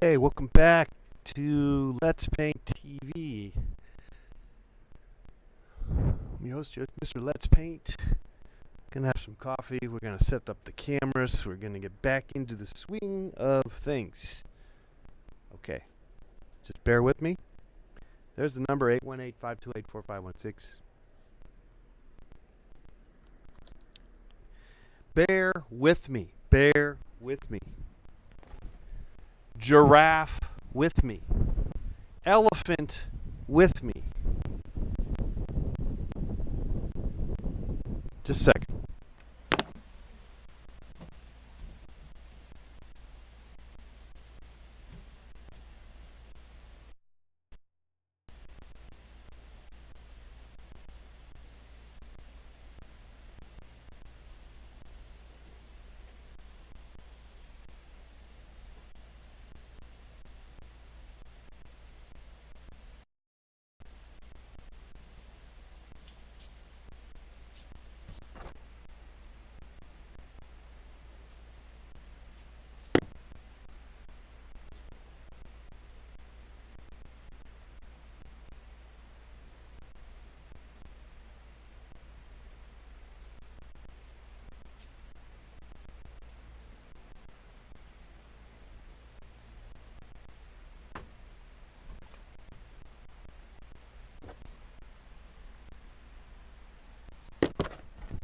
Okay, welcome back to Let's Paint TV. I'm your host, Mr. Let's Paint. Gonna have some coffee. We're gonna set up the cameras. We're gonna get back into the swing of things. Okay, just bear with me. There's the number 818-528-4516. Bear with me. Bear with me. Giraffe with me. Elephant with me. Just a second.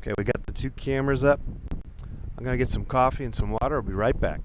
Okay, we got the two cameras up. I'm gonna get some coffee and some water. I'll be right back.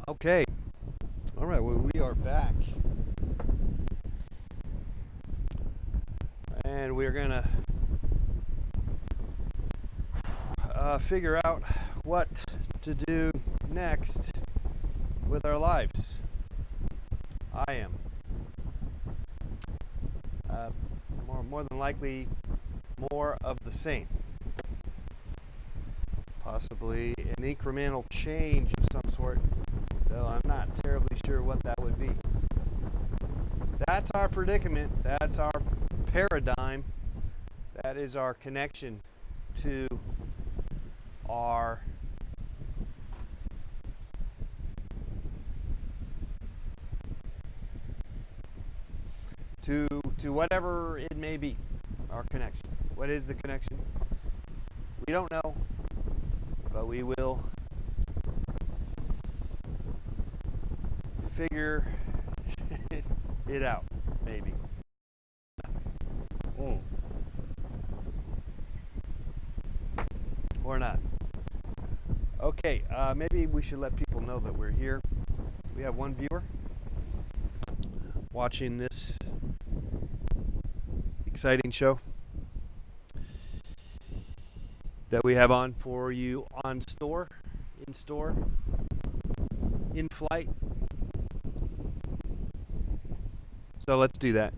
Okay. All right, well, we are back. And we're going to figure out what to do next with our lives. I am. More than likely, more of the same. Possibly an incremental change of some sort, though I'm not terribly sure what that would be. That's our predicament. That's our paradigm. That is our connection to our to whatever it may be. Our connection. What is the connection? We don't know, but we will figure it out, maybe. Or not. Okay, maybe we should let people know that we're here. We have one viewer watching this exciting show that we have on for you in store, in flight. So let's do that.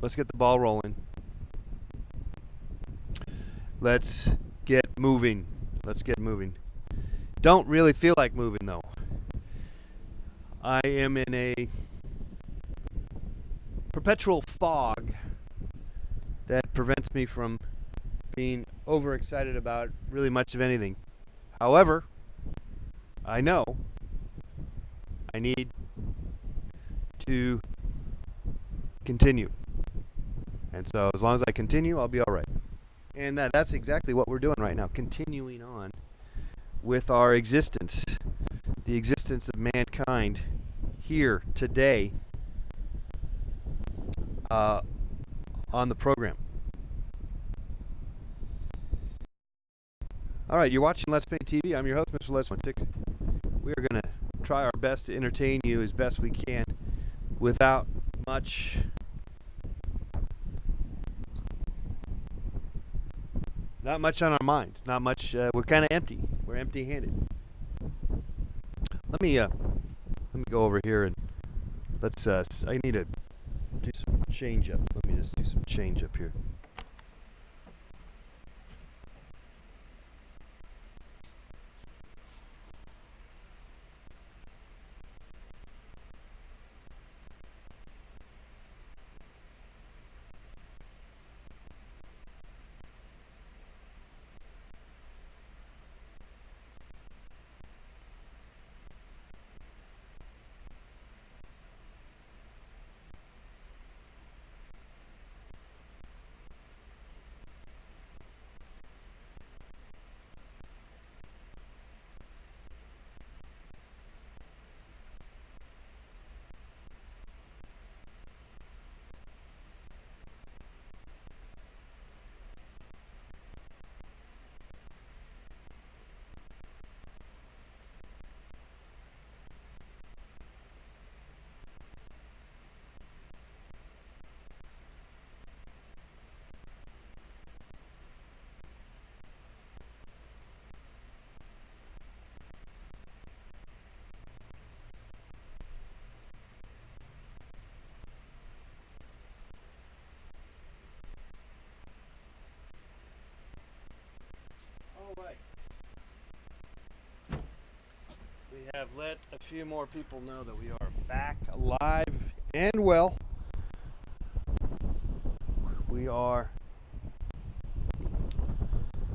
Let's get the ball rolling. Let's get moving. Let's get moving. Don't really feel like moving though. I am in a perpetual fog that prevents me from being overexcited about really much of anything. However, I know I need to continue. And so as long as I continue, I'll be all right. And that's exactly what we're doing right now, continuing on with our existence, the existence of mankind here today on the program. All right, you're watching Let's Paint TV. I'm your host, Mr. Les 16. We are going to try our best to entertain you as best we can without much not much on our minds. Not much. We're kind of empty. We're empty-handed. Let me go over here and let's. I need to do some change up. Let me just do some change up here. All right. We have let a few more people know that we are back alive and well. We are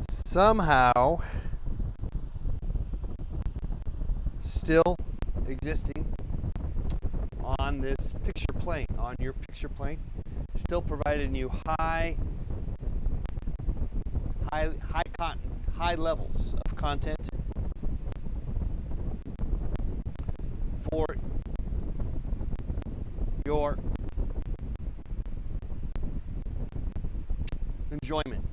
somehow still existing on this picture plane, on your picture plane, still providing you high levels of content for your enjoyment.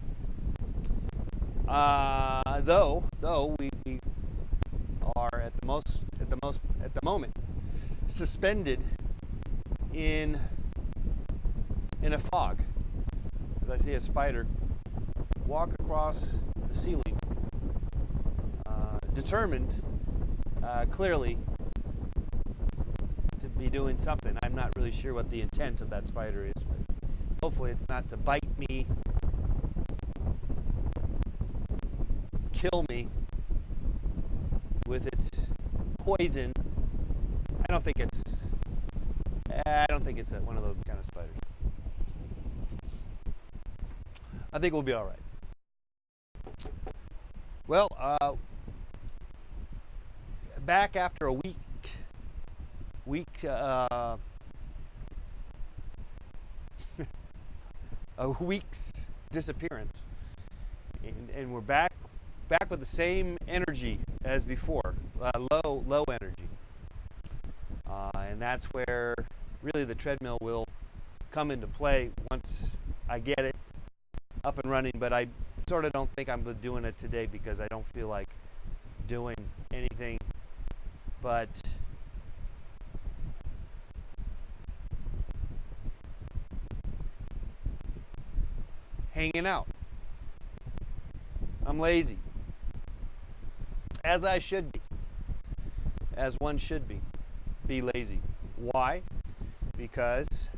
Though we are at the moment suspended in a fog, as I see a spider walk across the ceiling, determined clearly to be doing something. I'm not really sure what the intent of that spider is, but hopefully it's not to bite me, kill me with its poison. I don't think it's one of those kind of spiders. I think we'll be all right. Well, back after a week's disappearance, and we're back with the same energy as before, low energy, and that's where really the treadmill will come into play once I get it up and running. But I sort of don't think I'm doing it today because I don't feel like doing anything but hanging out. I'm lazy, as I should be, as one should be lazy. Why? Because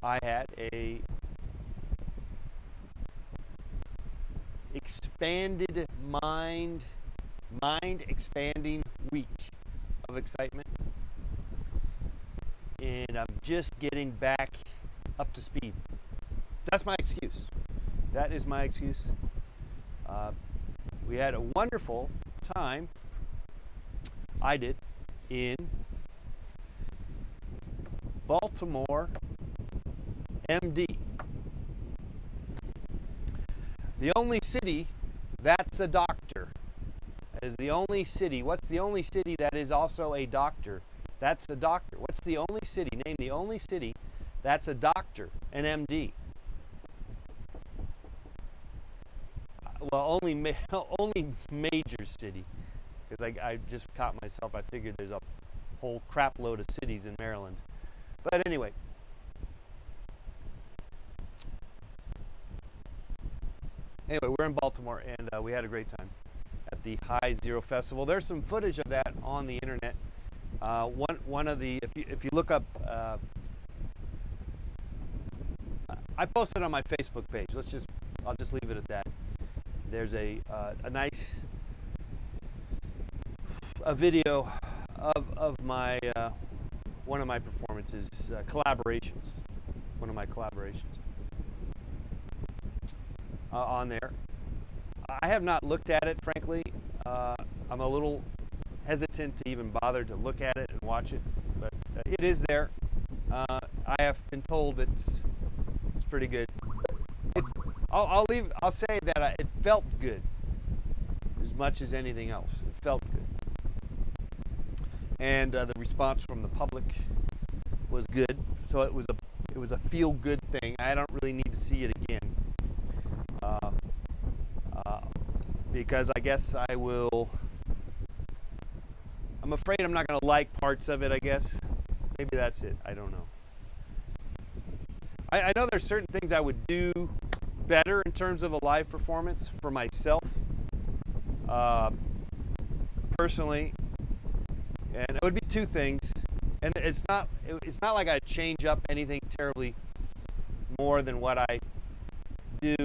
I had a expanded mind expanding week of excitement. and I'm just getting back up to speed. That's my excuse. That is my excuse. We had a wonderful time, I did, in Baltimore, MD. The only city that's a doctor. That is the only city. What's the only city that is also a doctor? That's a doctor. What's the only city? Name the only city that's a doctor, an MD. Well, only major city, because I just caught myself. I figured there's a whole crap load of cities in Maryland. But anyway, we're in Baltimore, and we had a great time at the High Zero Festival. There's some footage of that on the internet. One of the, if you look up, I posted on my Facebook page. I'll just leave it at that. There's a nice video of my one of my performances, collaborations. One of my collaborations on there. I have not looked at it, frankly. I'm a little hesitant to even bother to look at it and watch it, but it is there. I have been told it's pretty good. I'll say that it felt good as much as anything else. It felt good, and the response from the public was good. So it was a feel-good thing. I don't really need to see it again, because I guess I'm afraid I'm not going to like parts of it. I guess maybe that's it. I don't know. I know there's certain things I would do better in terms of a live performance for myself, personally, and it would be two things. And it's not like I change up anything terribly more than what I do,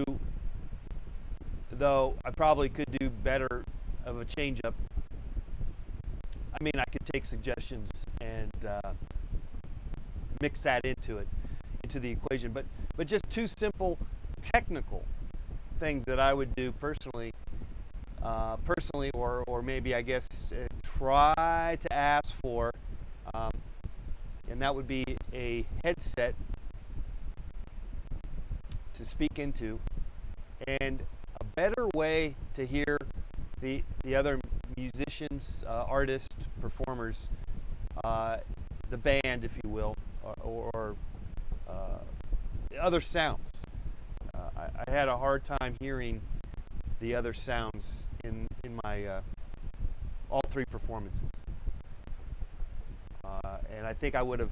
though I probably could do better of a change up. I mean, I could take suggestions and mix that into the equation, but just two simple technical things that I would do personally, or maybe I guess try to ask for, and that would be a headset to speak into, and a better way to hear the other musicians, artists, performers, the band, if you will, or other sounds. I had a hard time hearing the other sounds in my all three performances, and I think I would have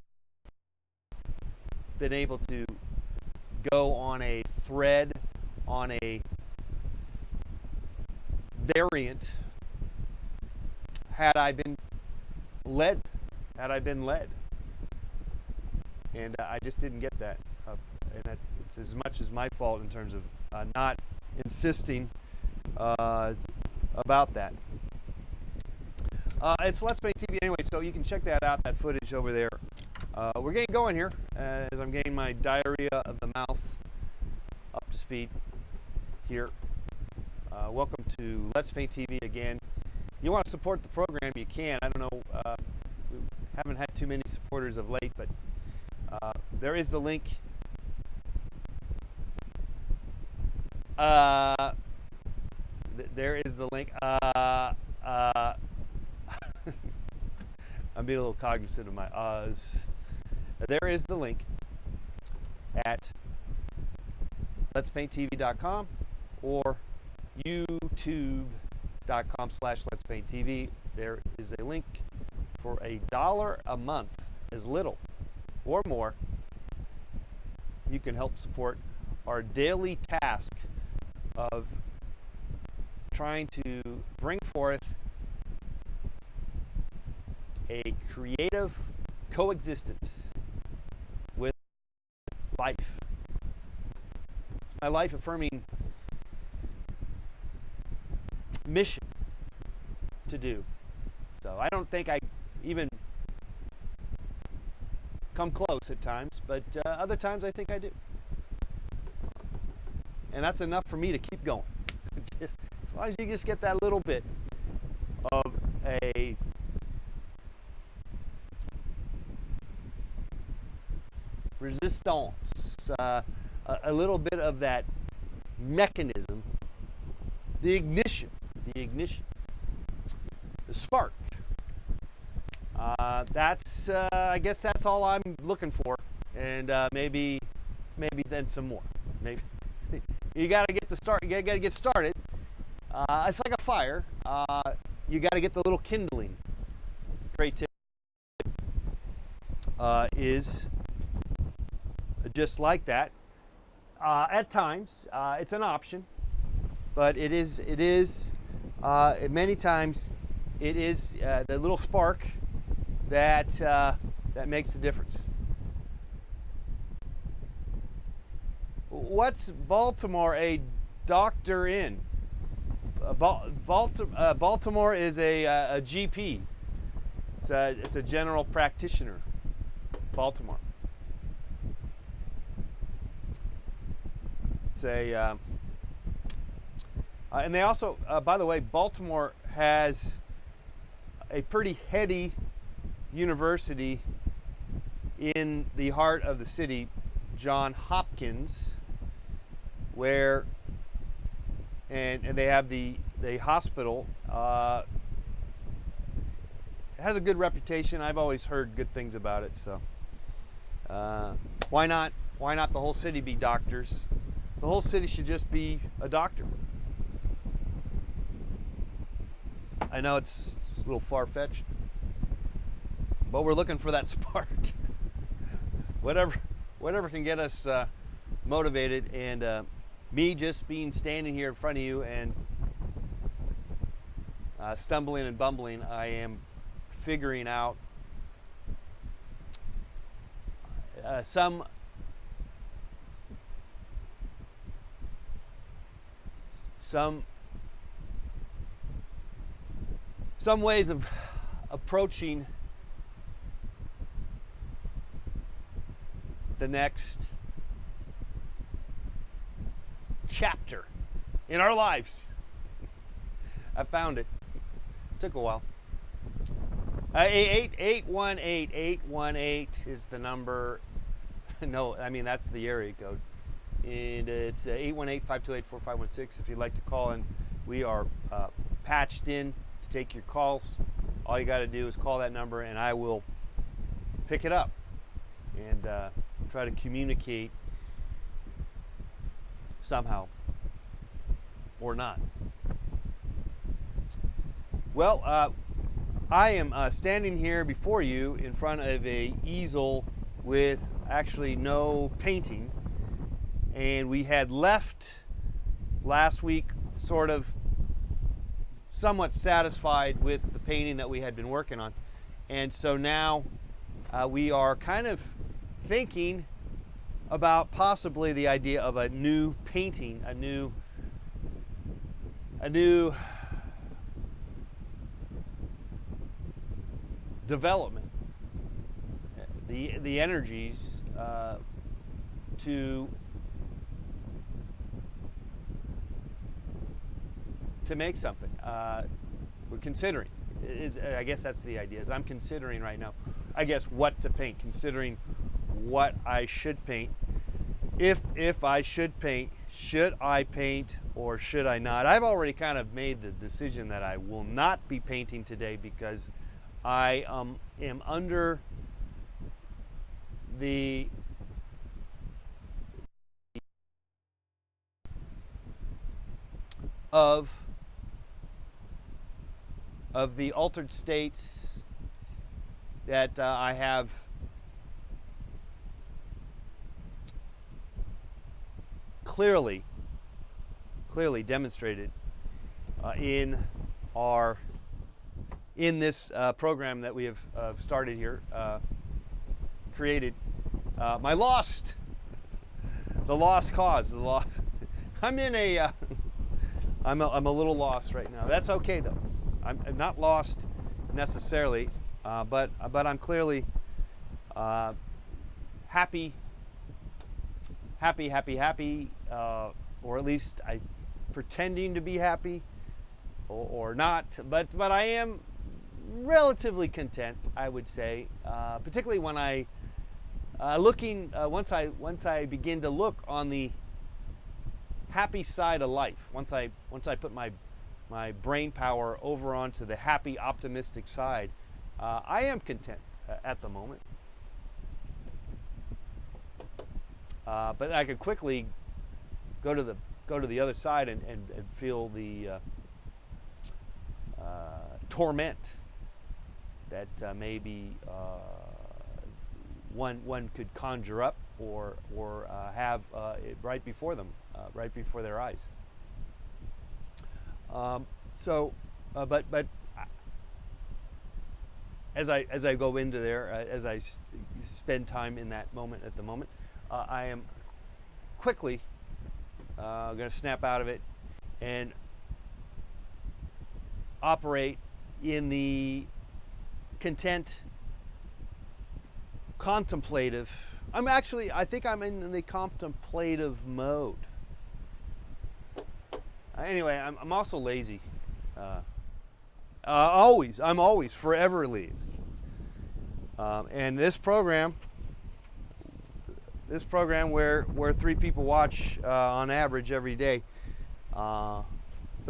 been able to go on a thread, on a variant, had I been led. And I just didn't get that. And it's as much as my fault in terms of not insisting about that. It's Let's Paint TV anyway, so you can check that out, that footage over there. We're getting going here as I'm getting my diarrhea of the mouth up to speed here. Welcome to Let's Paint TV again. You want to support the program, you can. I don't know, we haven't had too many supporters of late, but there is the link. There is the link. I'm being a little cognizant of my uhs. There is the link at letspainttv.com or youtube.com/letspainttv. There is a link for $1 a month, as little or more. You can help support our daily task of trying to bring forth a creative coexistence with life. My life-affirming mission to do. So I don't think I even come close at times, but other times I think I do. And that's enough for me to keep going. Just, as long as you just get that little bit of a resistance, a little bit of that mechanism, the ignition, the spark. That's, I guess that's all I'm looking for, and maybe then some more. Maybe you got to get the start. You got to get started. It's like a fire. You got to get the little kindling. Creativity is just like that. At times, it's an option, but it is many times it is the little spark that makes the difference. What's Baltimore a doctor in? Baltimore is a GP. It's a general practitioner. Baltimore. It's a and they also, by the way, Baltimore has a pretty heady university in the heart of the city, Johns Hopkins, where and they have the hospital. Has a good reputation. I've always heard good things about it. So why not the whole city be doctors? The whole city should just be a doctor. I know it's a little far-fetched, but we're looking for that spark. whatever can get us motivated, and me just standing here in front of you and stumbling and bumbling, I am figuring out some ways of approaching the next chapter in our lives. I found it. Took a while. 818 is the number. No, I mean that's the area code. And it's 818-528-4516 if you'd like to call in. We are patched in to take your calls. All you got to do is call that number and I will pick it up and try to communicate somehow or not. Well, I am standing here before you in front of a easel with actually no painting, and we had left last week sort of somewhat satisfied with the painting that we had been working on, and so now we are kind of thinking about possibly the idea of a new painting, a new development, the energies to make something. We're considering. I guess that's the idea. Is I'm considering right now. I guess what to paint. Considering what I should paint. If I should paint, should I paint or should I not? I've already kind of made the decision that I will not be painting today because I am under the of the altered states that I have clearly demonstrated in this program that we have started here, created the lost cause. I'm in a I'm a little lost right now. That's okay though. I'm not lost necessarily, but I'm clearly happy, or at least I pretending to be happy, or not. But I am relatively content, I would say, particularly when I once I begin to look on the happy side of life. Once I put my brain power over onto the happy, optimistic side, I am content at the moment. But I could quickly go to the other side and feel the torment that maybe one could conjure up or have right before them, right before their eyes. But as I go into there, as I spend time in that moment at the moment, I am quickly going to snap out of it and operate in the content, contemplative. I think I'm in the contemplative mode. Anyway, I'm also lazy. I'm always forever lazy. And this program where 3 people watch on average every day, but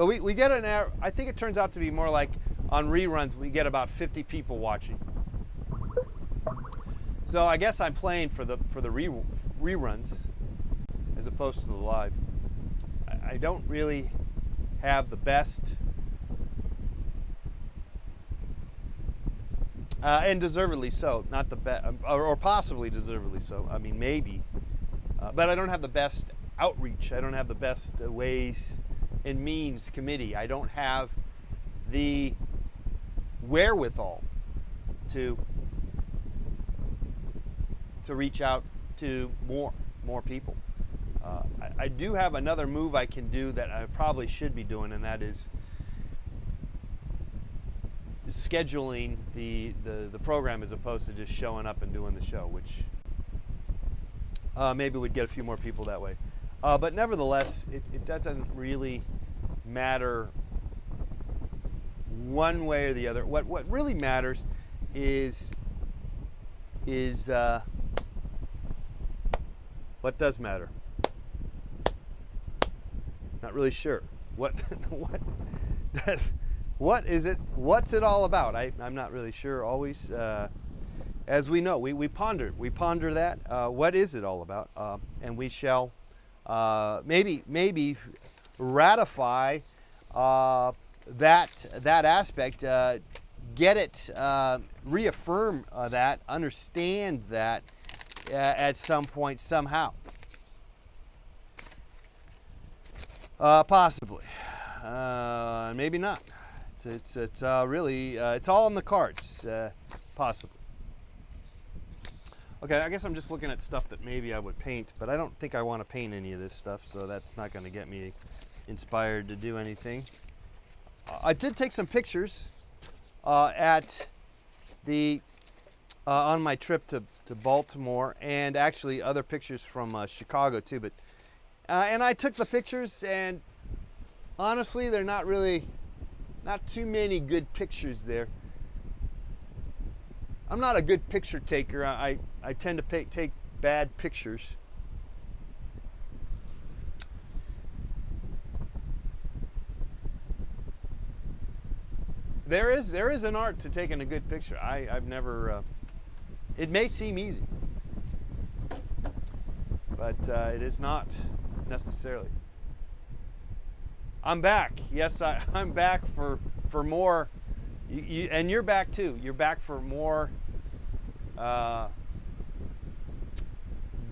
we get I think it turns out to be more like on reruns we get about 50 people watching. So I guess I'm playing for the reruns as opposed to the live. I don't really have the best, and deservedly so, not the best, or possibly deservedly so. I mean, maybe, but I don't have the best outreach. I don't have the best ways and means committee. I don't have the wherewithal to reach out to more people. I do have another move I can do that I probably should be doing, and that is scheduling the program as opposed to just showing up and doing the show, which maybe would get a few more people that way. But nevertheless, that doesn't really matter one way or the other. What really matters is what does matter? Not really sure. What is it? What's it all about? I'm not really sure always. As we know, we ponder that. What is it all about? And we shall maybe ratify that aspect, get it, reaffirm that, understand that at some point somehow. Possibly, maybe not. It's really it's all in the cards. Possibly. Okay, I guess I'm just looking at stuff that maybe I would paint, but I don't think I want to paint any of this stuff, so that's not going to get me inspired to do anything. I did take some pictures at the on my trip to Baltimore, and actually other pictures from Chicago too. But and I took the pictures, and honestly, they're not too many good pictures there. I'm not a good picture taker. I tend to take bad pictures. There is an art to taking a good picture. I've never. It may seem easy, but it is not necessarily. I'm back. Yes, I'm back for more. And you're back too. You're back for more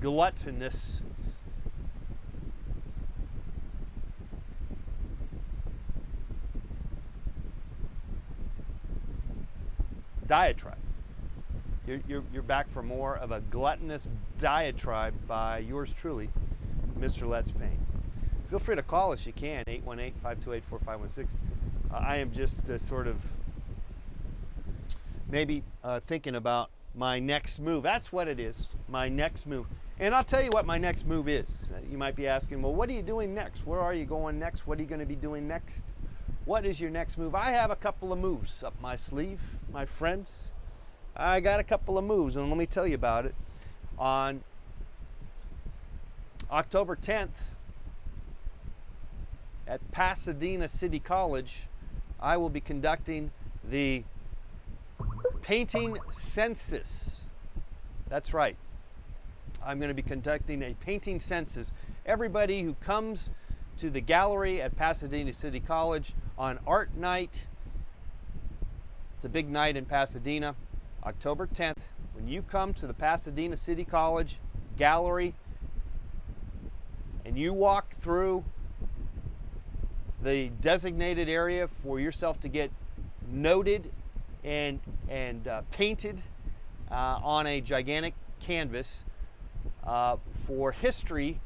gluttonous diatribe. You're back for more of a gluttonous diatribe by yours truly, Mr. Let's Paint. Feel free to call us. You can, 818-528-4516. I am just sort of maybe thinking about my next move. That's what it is, my next move. And I'll tell you what my next move is. You might be asking, well, what are you doing next? Where are you going next? What are you going to be doing next? What is your next move? I have a couple of moves up my sleeve, my friends. I got a couple of moves, and let me tell you about it. On October 10th at Pasadena City College, I will be conducting the painting census. That's right. I'm going to be conducting a painting census. Everybody who comes to the gallery at Pasadena City College on art night, it's a big night in Pasadena, October 10th, when you come to the Pasadena City College gallery and you walk through the designated area for yourself to get noted and painted on a gigantic canvas for history.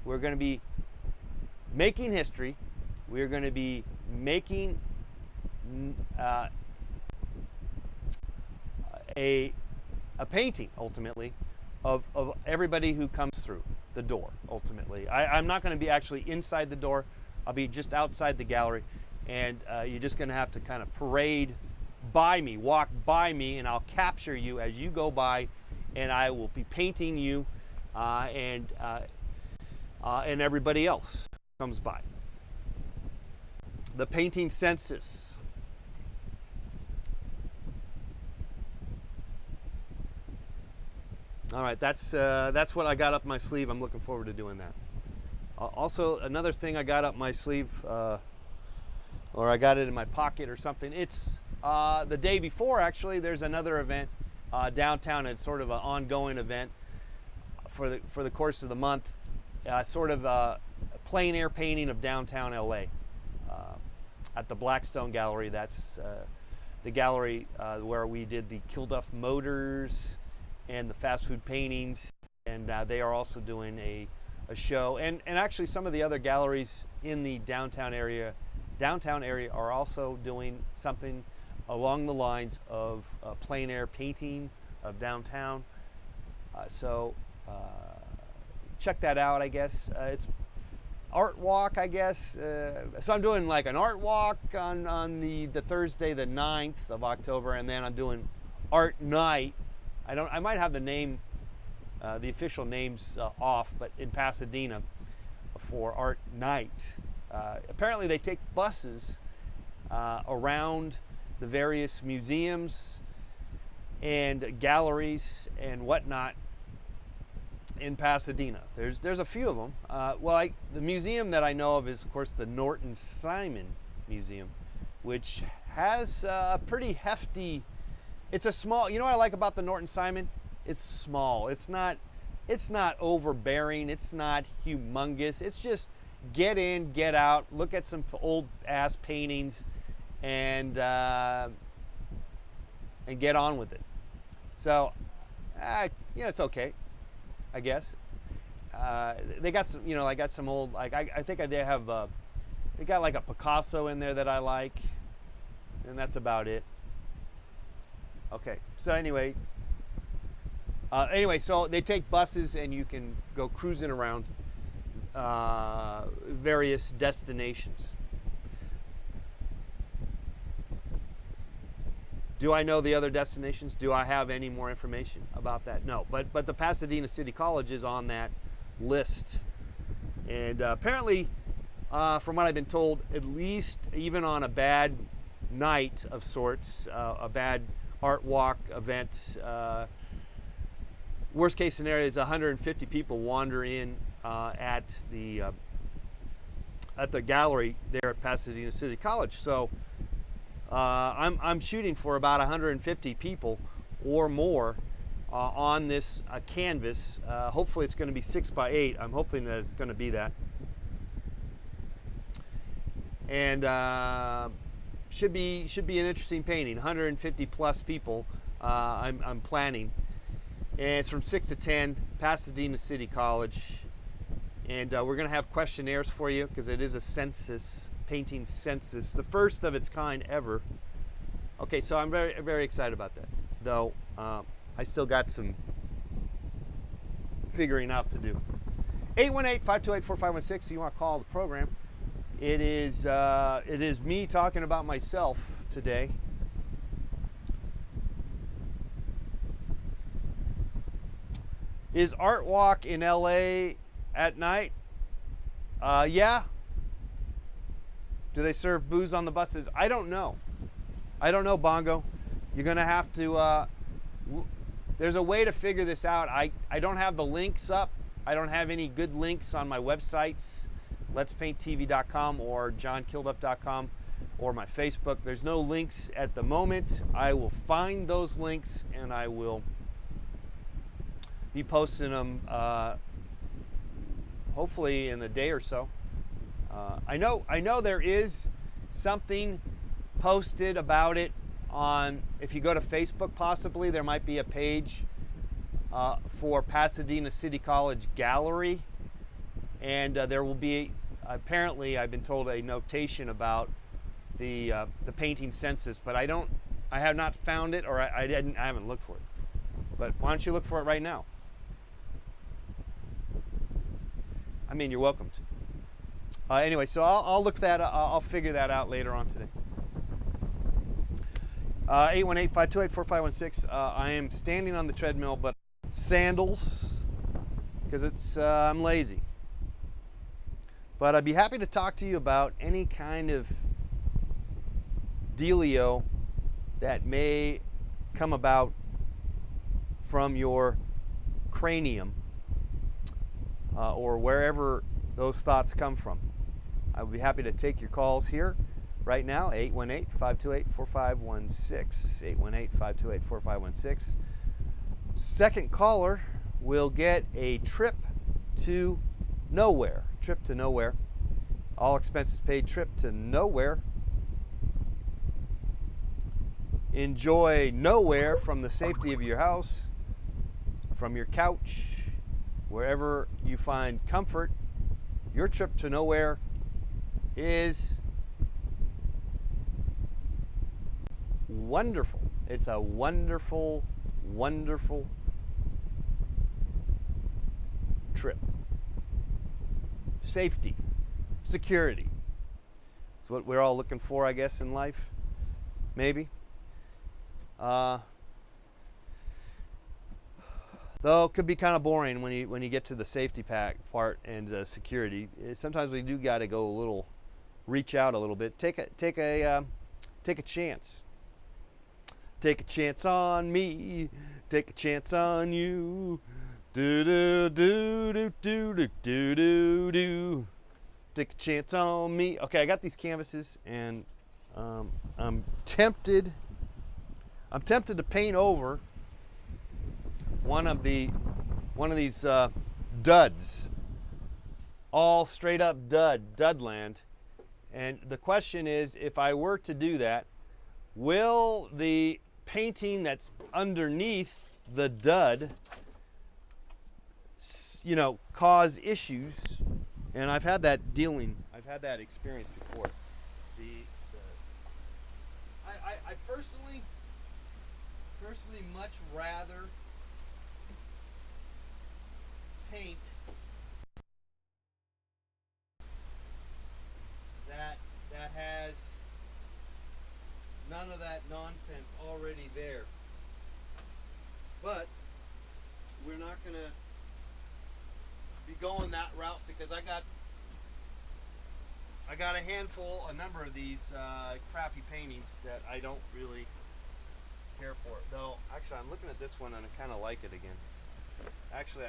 We're going to be making history. We're going to be making a painting, ultimately, of everybody who comes through the door, ultimately. I'm not going to be actually inside the door. I'll be just outside the gallery, and you're just going to have to kind of parade by me, walk by me, and I'll capture you as you go by, and I will be painting you and everybody else comes by. The painting census. All right, that's what I got up my sleeve. I'm looking forward to doing that. Also, another thing I got up my sleeve, or I got it in my pocket or something. It's the day before, actually. There's another event downtown. It's sort of an ongoing event for the course of the month. Sort of a plein air painting of downtown LA at the Blackstone Gallery. That's the gallery where we did the Kilduff Motors and the fast food paintings, and they are also doing a show. And actually some of the other galleries in the downtown area are also doing something along the lines of plein air painting of downtown. So check that out, I guess. It's art walk, I guess. So I'm doing like an art walk on the Thursday, the 9th of October, and then I'm doing art night. I might have the name, the official names off, but in Pasadena for art night. Apparently they take buses around the various museums and galleries and whatnot in Pasadena. There's a few of them. The museum that I know of is, of course, the Norton Simon Museum, which has a pretty hefty. It's a small. You know what I like about the Norton Simon? It's small. It's not overbearing. It's not humongous. It's just get in, get out, look at some old ass paintings, and get on with it. So, it's okay, I guess. They got some, I got some old, like I think they have, they got like a Picasso in there that I like, and that's about it. Okay, so anyway, so they take buses and you can go cruising around various destinations. Do I know the other destinations? Do I have any more information about that? No, but the Pasadena City College is on that list. And apparently, from what I've been told, at least even on a bad night of sorts, a bad art walk event, worst case scenario is 150 people wander in at the gallery there at Pasadena City College. So I'm shooting for about 150 people or more on this canvas. Hopefully it's going to be 6x8. I'm hoping that it's going to be that. And should be an interesting painting. 150 plus people I'm planning. And it's from 6 to 10, Pasadena City College. And we're going to have questionnaires for you because it is a census, painting census, the first of its kind ever. Okay, so I'm very, very excited about that. Though I still got some figuring out to do. 818-528-4516. You want to call the program? It is me talking about myself today. Is Art Walk in LA at night? Yeah. Do they serve booze on the buses? I don't know. I don't know, Bongo. You're going to have to, there's a way to figure this out. I don't have the links up. I don't have any good links on my websites, letspainttv.com or johnkildup.com or my Facebook. There's no links at the moment. I will find those links and I will be posting them hopefully in a day or so. I know there is something posted about it on, if you go to Facebook possibly, there might be a page for Pasadena City College Gallery, and there will be, apparently I've been told, a notation about the painting census, but I have not found it, or I haven't looked for it. But why don't you look for it right now? I mean, you're welcome to. Anyway, so I'll look that up. I'll figure that out later on today. 818-528-4516. I am standing on the treadmill, but sandals, because I'm lazy. But I'd be happy to talk to you about any kind of dealio that may come about from your cranium or wherever those thoughts come from. I would be happy to take your calls here right now, 818-528-4516, 818-528-4516. Second caller will get a trip to nowhere. All expenses paid trip to nowhere. Enjoy nowhere from the safety of your house, from your couch, wherever you find comfort. Your trip to nowhere is wonderful. It's a wonderful, wonderful trip. Safety, security. It's what we're all looking for, I guess, in life. Maybe. Though it could be kind of boring when you get to the safety pack part and security. Sometimes we do got to go reach out a little bit. Take a chance. Take a chance on me. Take a chance on you. Do do do do do do do do do. Take a chance on me. Okay, I got these canvases and I'm tempted to paint over one of these duds, all straight up dud land. And the question is, if I were to do that, will the painting that's underneath the dud, cause issues? And I've had that experience before. I personally much rather paint that has none of that nonsense already there. But we're not gonna be going that route because I got a number of these crappy paintings that I don't really care for. Though, actually, I'm looking at this one and I kind of like it again. Actually,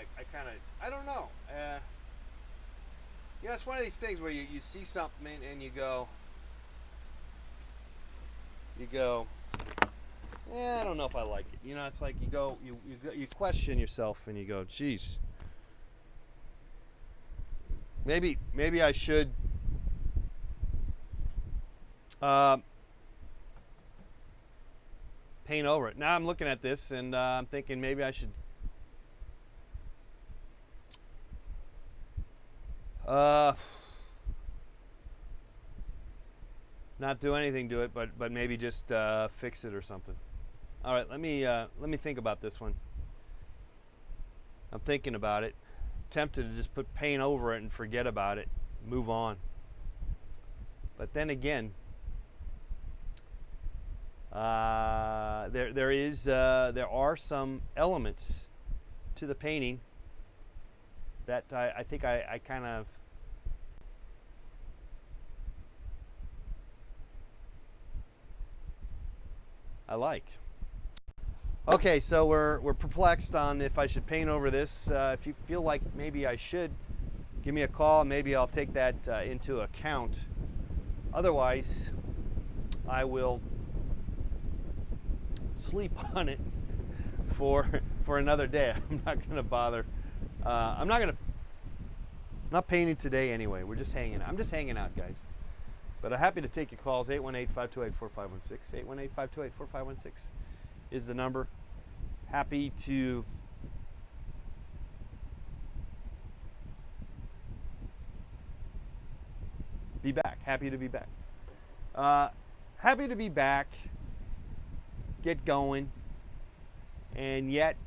I don't know. It's one of these things where you see something and you go, I don't know if I like it. It's like you question yourself and you go, geez, maybe I should paint over it. Now I'm looking at this and I'm thinking maybe I should not do anything to it, but maybe just fix it or something. All right, let me think about this one. I'm thinking about it. Tempted to just put paint over it and forget about it, move on. But then again, there are some elements to the painting that I think I kind of I like. Okay, so we're perplexed on if I should paint over this. If you feel like maybe I should, give me a call. Maybe I'll take that into account. Otherwise, I will sleep on it for another day. I'm not going to bother. I'm not painting today anyway. We're just hanging out. I'm just hanging out, guys. But I'm happy to take your calls. 818-528-4516. 818-528-4516 is the number. Happy to be back. Happy to be back. Happy to be back. Get going. And yet,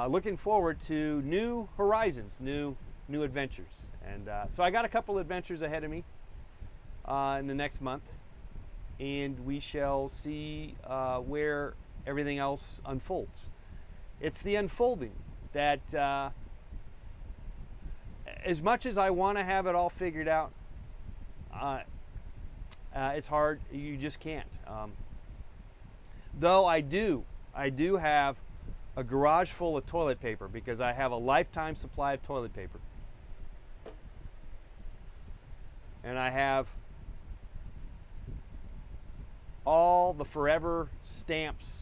looking forward to new horizons, new adventures. And so I got a couple adventures ahead of me in the next month. And we shall see where everything else unfolds. It's the unfolding that, as much as I want to have it all figured out, it's hard. You just can't. Though I do have a garage full of toilet paper because I have a lifetime supply of toilet paper. And I have all the forever stamps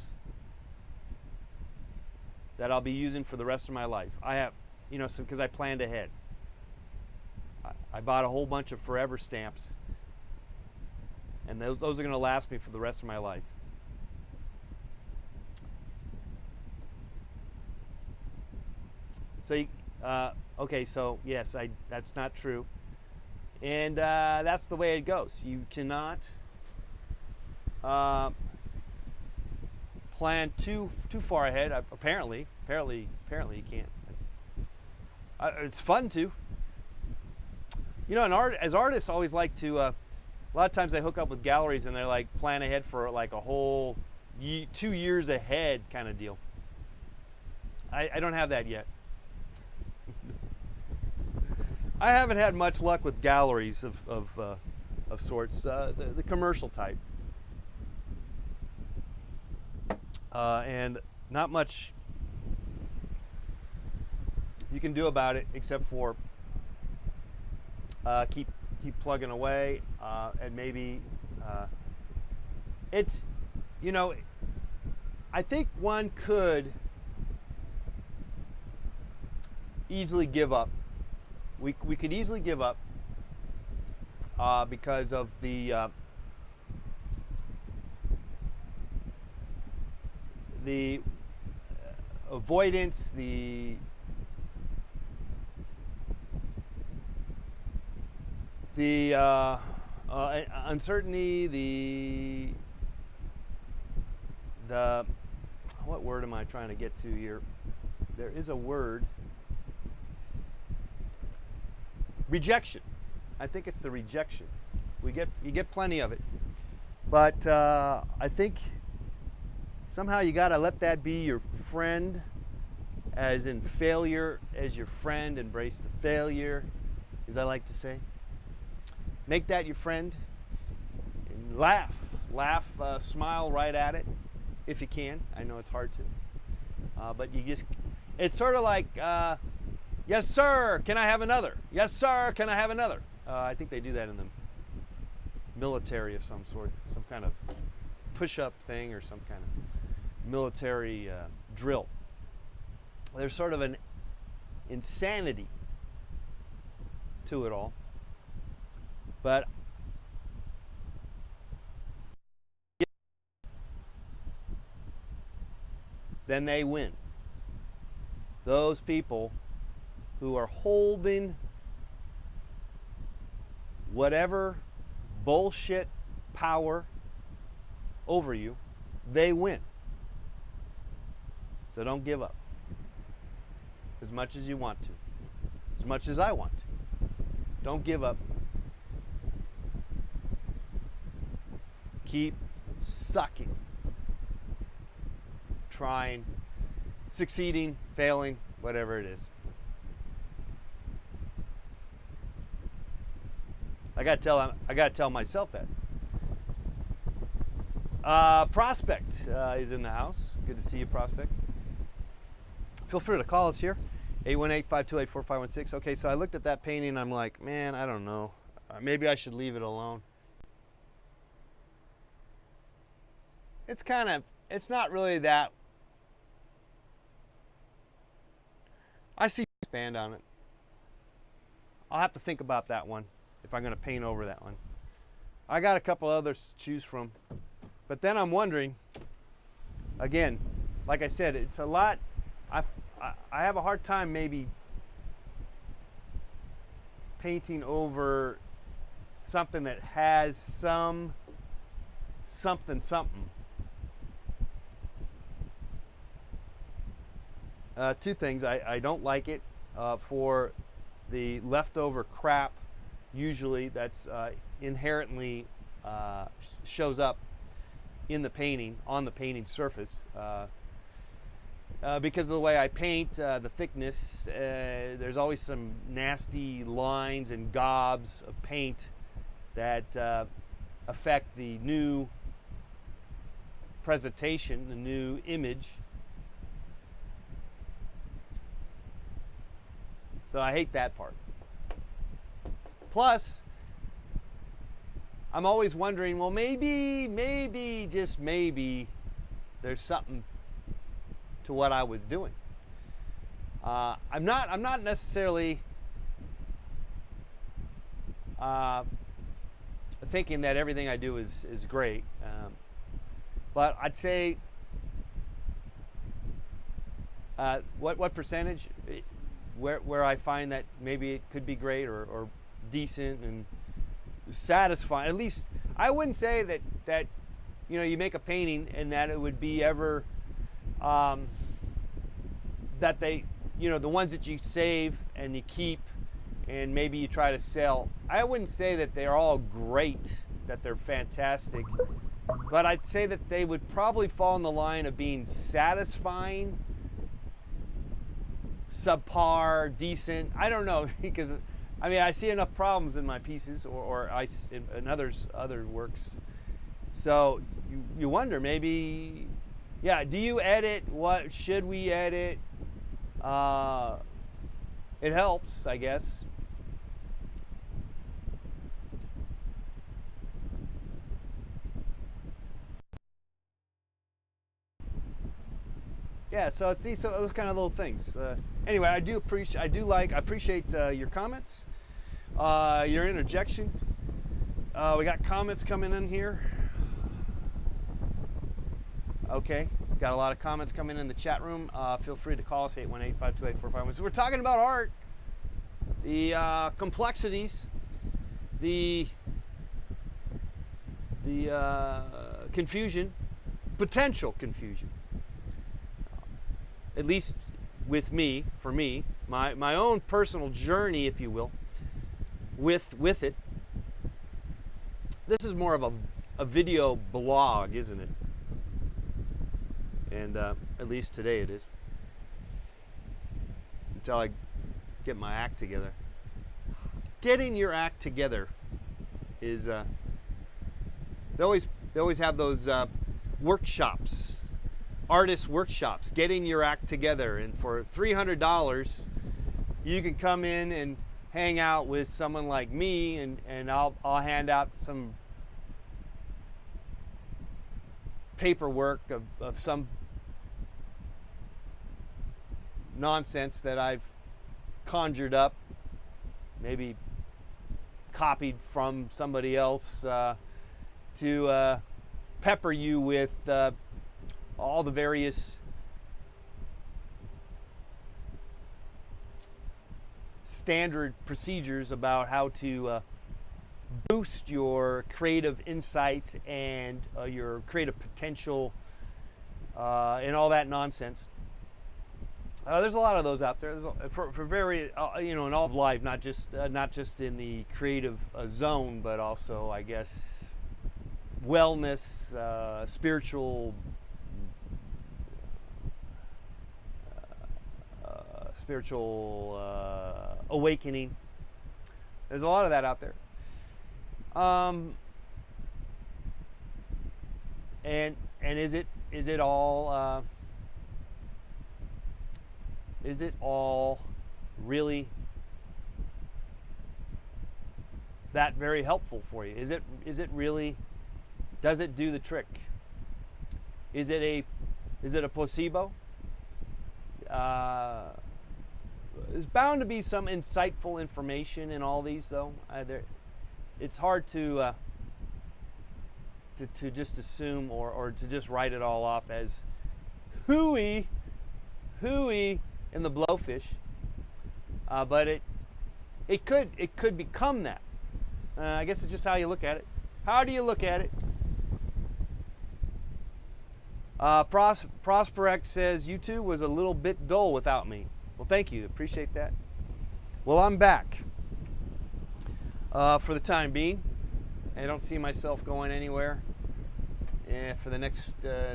that I'll be using for the rest of my life. I have, because I planned ahead. I bought a whole bunch of forever stamps, and those are going to last me for the rest of my life. So, okay, so yes, that's not true, and that's the way it goes. You cannot plan too far ahead. Apparently you can't. It's fun to. As artists always like to. A lot of times they hook up with galleries and they're like plan ahead for like a whole 2 years ahead kind of deal. I don't have that yet. I haven't had much luck with galleries of sorts, the commercial type. And not much you can do about it except for keep plugging away, and maybe it's, I think one could easily give up. We could easily give up because of the avoidance, the uncertainty, the what word am I trying to get to here? There is a word. Rejection. I think it's the rejection. You get plenty of it, but I think somehow you got to let that be your friend, as in failure as your friend. Embrace the failure, as I like to say. Make that your friend, and laugh, smile right at it if you can. I know it's hard to, but it's sort of like, yes sir, can I have another? Yes sir, can I have another? I think they do that in the military of some sort, some kind of push-up thing or some kind of military drill. There's sort of an insanity to it all. But then they win. Those people who are holding whatever bullshit power over you, they win. So don't give up as much as you want to, as much as I want to. Don't give up. Keep sucking, trying, succeeding, failing, whatever it is. I gotta tell myself that. Prospect is in the house. Good to see you, Prospect. Feel free to call us here, 818-528-4516. Okay, so I looked at that painting and I'm like, man, I don't know. Maybe I should leave it alone. It's not really that. I see expand on it. I'll have to think about that one if I'm going to paint over that one. I got a couple others to choose from. But then I'm wondering, again, like I said, it's a lot. I have a hard time maybe painting over something that has something. Two things. I don't like it for the leftover crap. Usually that's inherently shows up in the painting, on the painting surface. Because of the way I paint, the thickness, there's always some nasty lines and gobs of paint that affect the new presentation, the new image. So I hate that part. Plus, I'm always wondering, well, maybe, just maybe, there's something to what I was doing. I'm not necessarily thinking that everything I do is great, but I'd say what percentage where I find that maybe it could be great or decent and satisfying. At least I wouldn't say that you make a painting and that it would be ever that they, the ones that you save and you keep and maybe you try to sell. I wouldn't say that they're all great, that they're fantastic, but I'd say that they would probably fall in the line of being satisfying, subpar, decent. I don't know, because I see enough problems in my pieces or in other works. So you wonder, maybe, yeah, do you edit? What should we edit? It helps, I guess. Yeah, so it's those kind of little things. Anyway, I appreciate your comments, your interjection. We got comments coming in here. Okay, got a lot of comments coming in the chat room. Feel free to call us, 818-528-4516. So we're talking about art, the complexities, the confusion, potential confusion. At least with me, for me, my own personal journey, if you will, with it. This is more of a video blog, isn't it? And at least today it is. Until I get my act together. Getting your act together is they always have those workshops. Artist workshops, getting your act together, and for $300 you can come in and hang out with someone like me, and I'll hand out some paperwork of some nonsense that I've conjured up, maybe copied from somebody else, to pepper you with all the various standard procedures about how to boost your creative insights and your creative potential and all that nonsense. There's a lot of those out there. For very, in all of life, not just in the creative zone, but also, I guess, wellness, spiritual, awakening. There's a lot of that out there. And is it all really that very helpful for you? Is it really, does it do the trick? Is it a placebo? There's bound to be some insightful information in all these, though. It's hard to just assume or to just write it all off as hooey in the blowfish, but it could become that. I guess it's just how you look at it. How do you look at it? Prosperect says YouTube was a little bit dull without me. Well, thank you. Appreciate that. Well, I'm back for the time being. I don't see myself going anywhere for the next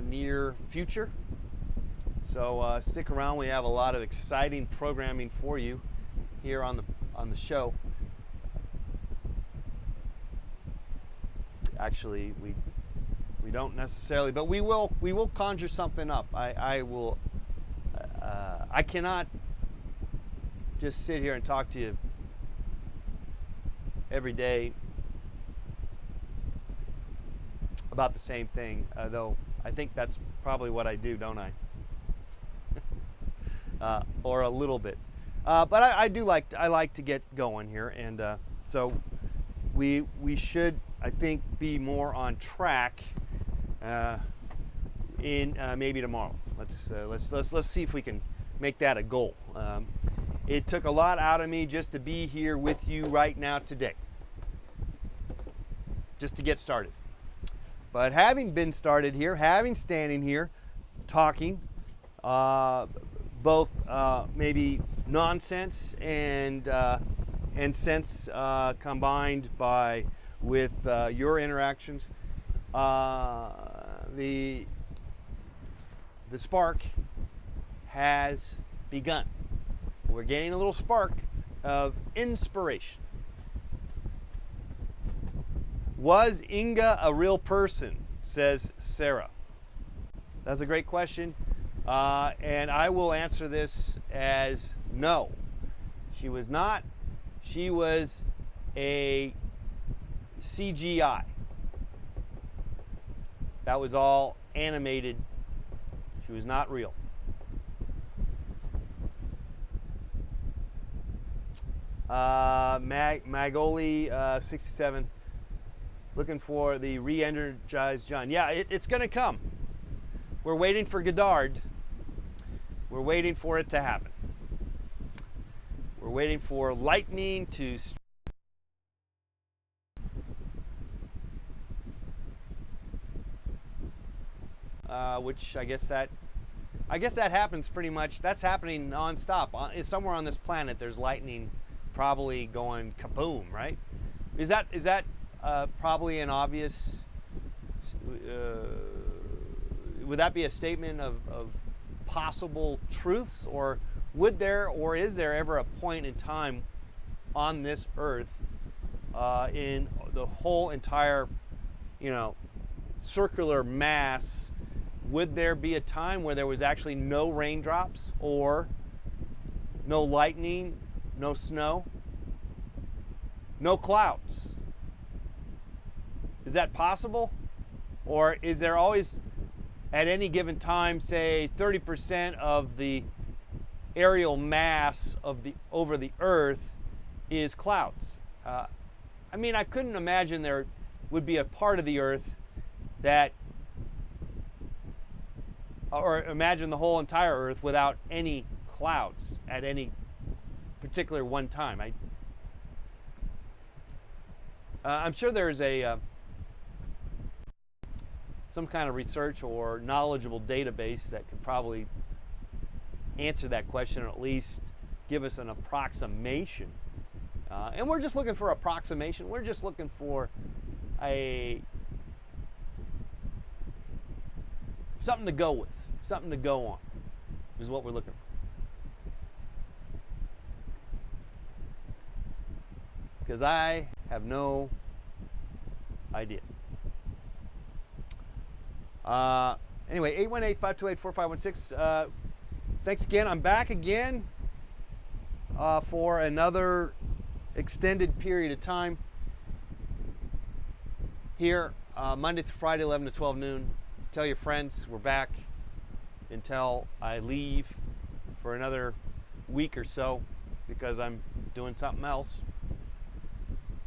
near future. So stick around. We have a lot of exciting programming for you here on the show. Actually, we don't necessarily, but we will conjure something up. I will. I cannot just sit here and talk to you every day about the same thing, though I think that's probably what I do, don't I? Or a little bit. But I like to get going here, and so we should, I think, be more on track in maybe tomorrow. Let's see if we can make that a goal. It took a lot out of me just to be here with you right now today, just to get started. But having been started here, having standing here, talking, both maybe nonsense and sense combined with your interactions, the spark has begun. We're getting a little spark of inspiration. Was Inga a real person? Says Sarah. That's a great question. And I will answer this as no. She was not. She was a CGI. That was all animated. She was not real. Magoli 67, looking for the re-energized John. Yeah, it's going to come. We're waiting for Godard. We're waiting for it to happen. We're waiting for lightning to which I guess that happens pretty much. That's happening nonstop. Somewhere on this planet, there's lightning, probably going kaboom, right? Is that probably an obvious? Would that be a statement of possible truths, or is there ever a point in time on this earth, in the whole entire, circular mass, would there be a time where there was actually no raindrops, or no lightning, no snow, no clouds? Is that possible? Or is there always, at any given time, say 30% of the aerial mass over the earth is clouds? I couldn't imagine there would be a part of the earth that, or imagine the whole entire earth without any clouds at any particular one time. I'm sure there's some kind of research or knowledgeable database that could probably answer that question, or at least give us an approximation. And we're just looking for approximation. We're just looking for something to go with, something to go on, is what we're looking for. Because I have no idea. Anyway, 818-528-4516. Thanks again. I'm back again for another extended period of time here, Monday through Friday, 11 to 12 noon. Tell your friends we're back until I leave for another week or so, because I'm doing something else.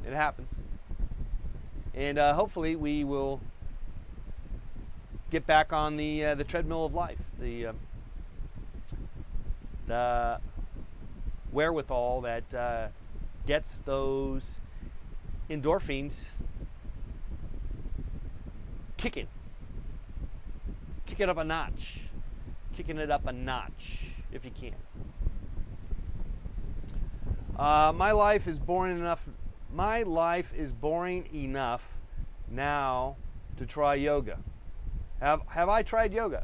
It happens. And hopefully we will get back on the treadmill of life, the wherewithal that gets those endorphins kicking it up a notch, kicking it up a notch if you can. My life is boring enough. My life is boring enough now to try yoga. Have I tried yoga?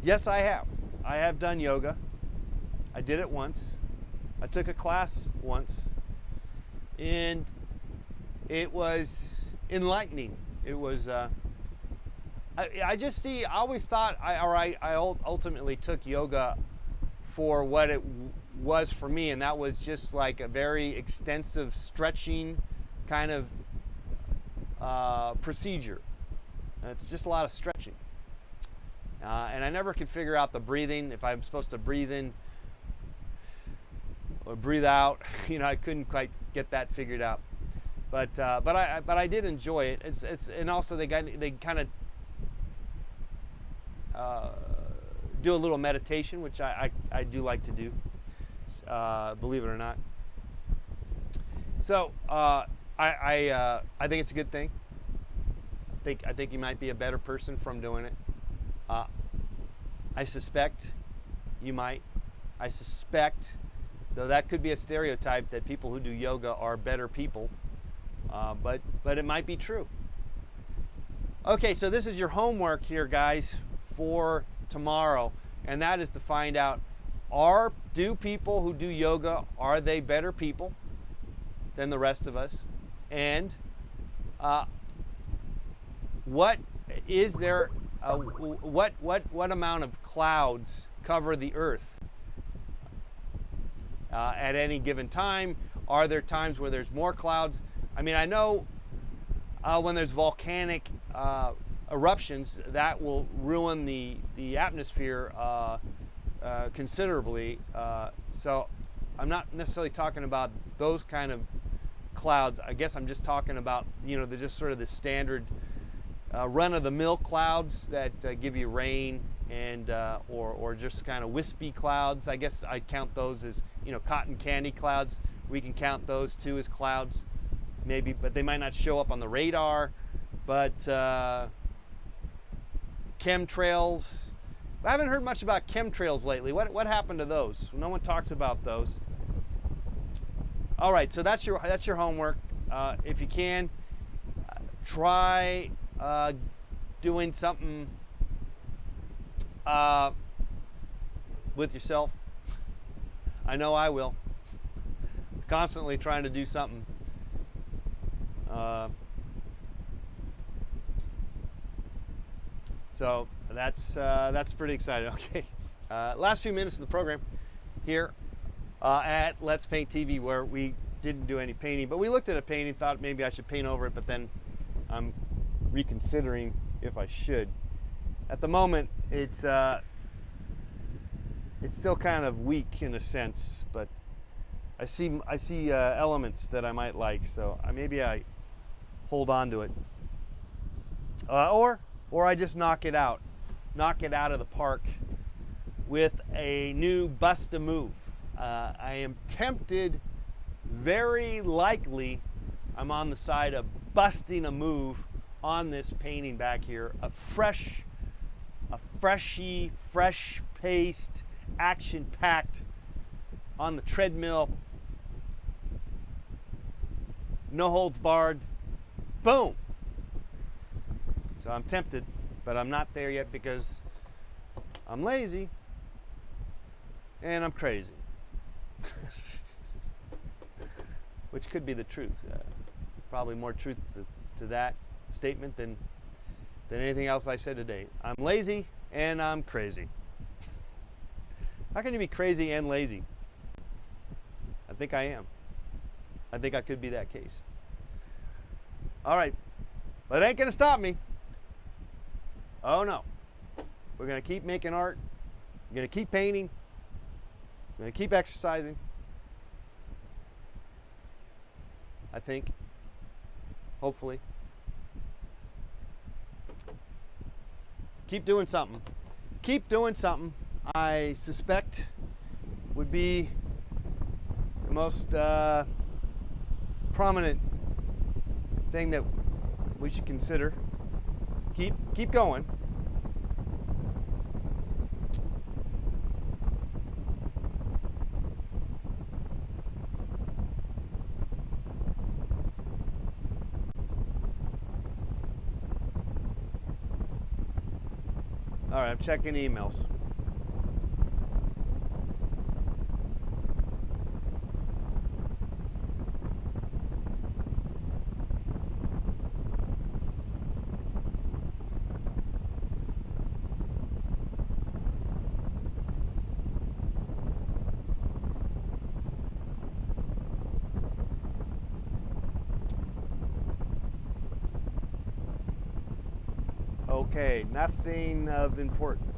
Yes, I have. I have done yoga. I did it once. I took a class once, and it was enlightening. It was. I just see. I always thought. I ultimately took yoga for what it was for me, and that was just like a very extensive stretching kind of procedure. It's just a lot of stretching, and I never could figure out the breathing. If I'm supposed to breathe in or breathe out, I couldn't quite get that figured out. But I did enjoy it. It's and also they kind of do a little meditation, which I do like to do, believe it or not. So I think it's a good thing. I think you might be a better person from doing it. I suspect you might. I suspect, though that could be a stereotype, that people who do yoga are better people, but it might be true. Okay, so this is your homework here, guys, for tomorrow, and that is to find out, do people who do yoga, are they better people than the rest of us? And what is there? What amount of clouds cover the earth at any given time? Are there times where there's more clouds? I mean, I know when there's volcanic eruptions, that will ruin the atmosphere considerably. So I'm not necessarily talking about those kind of clouds. I guess I'm just talking about, they're just sort of the standard run-of-the-mill clouds that give you rain, and or just kind of wispy clouds. I guess I count those as cotton candy clouds. We can count those too as clouds, maybe, but they might not show up on the radar. But chemtrails, I haven't heard much about chemtrails lately. What happened to those? No one talks about those. All right, so that's your homework. If you can, try doing something with yourself. I know I will. Constantly trying to do something. So that's pretty exciting. Okay, last few minutes of the program here at Let's Paint TV, where we didn't do any painting, but we looked at a painting, thought maybe I should paint over it, but then I'm reconsidering if I should. At the moment, it's still kind of weak in a sense, but I see elements that I might like, so maybe I hold on to it, or I just knock it out of the park with a new bust a move. I am tempted, very likely, I'm on the side of busting a move on this painting back here, a fresh a fresh-paced, action-packed, on the treadmill, no holds barred, boom. So I'm tempted, but I'm not there yet because I'm lazy and I'm crazy. Which could be the truth. Probably more truth to that statement than anything else I said today. I'm lazy and I'm crazy. How can you be crazy and lazy? I think I am. I think I could be that case. All right, but it ain't gonna stop me. Oh no. We're gonna keep making art. We're gonna keep painting. We're gonna keep exercising. I think. Hopefully. Keep doing something. Keep doing something. I suspect would be the most prominent thing that we should consider. Keep going. All right, I'm checking emails. Okay, nothing of importance.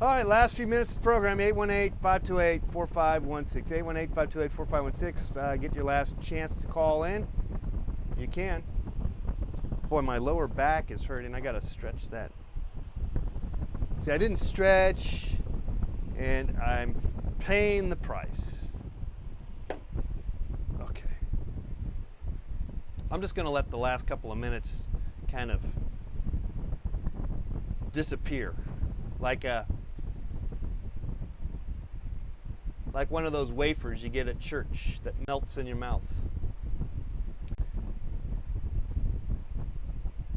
All right, last few minutes of the program, 818-528-4516. 818-528-4516. Get your last chance to call in. You can. Boy, my lower back is hurting. I got to stretch that. See, I didn't stretch, and I'm paying the price. I'm just going to let the last couple of minutes kind of disappear, like one of those wafers you get at church that melts in your mouth.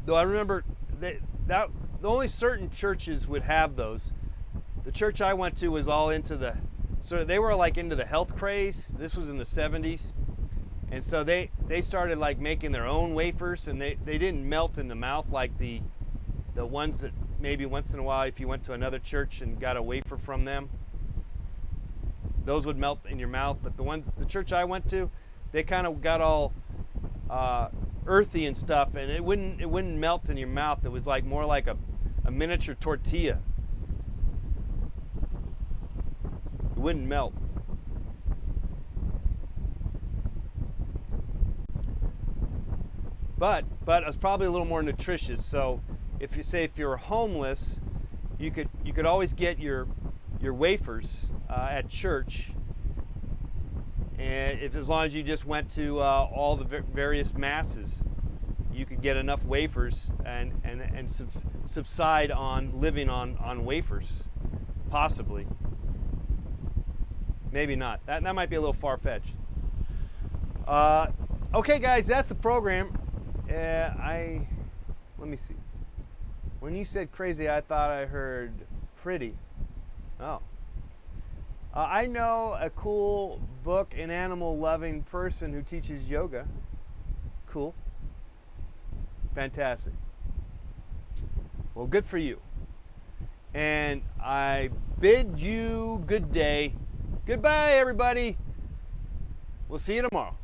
Though I remember that only certain churches would have those. The church I went to was all into they were like into the health craze. This was in the 70s. And so they started like making their own wafers, and they didn't melt in the mouth like the ones that maybe once in a while if you went to another church and got a wafer from them, those would melt in your mouth. But the church I went to, they kind of got all earthy and stuff, and it wouldn't melt in your mouth. It was like more like a miniature tortilla. It wouldn't melt. But it's probably a little more nutritious. So if you're homeless, you could always get your wafers at church, and as long as you just went to all the various masses, you could get enough wafers and subside on living on wafers, possibly. Maybe not. That might be a little far-fetched. Okay, guys, that's the program. Let me see. When you said crazy, I thought I heard pretty. Oh. I know a cool book and animal-loving person who teaches yoga. Cool. Fantastic. Well, good for you. And I bid you good day. Goodbye, everybody. We'll see you tomorrow.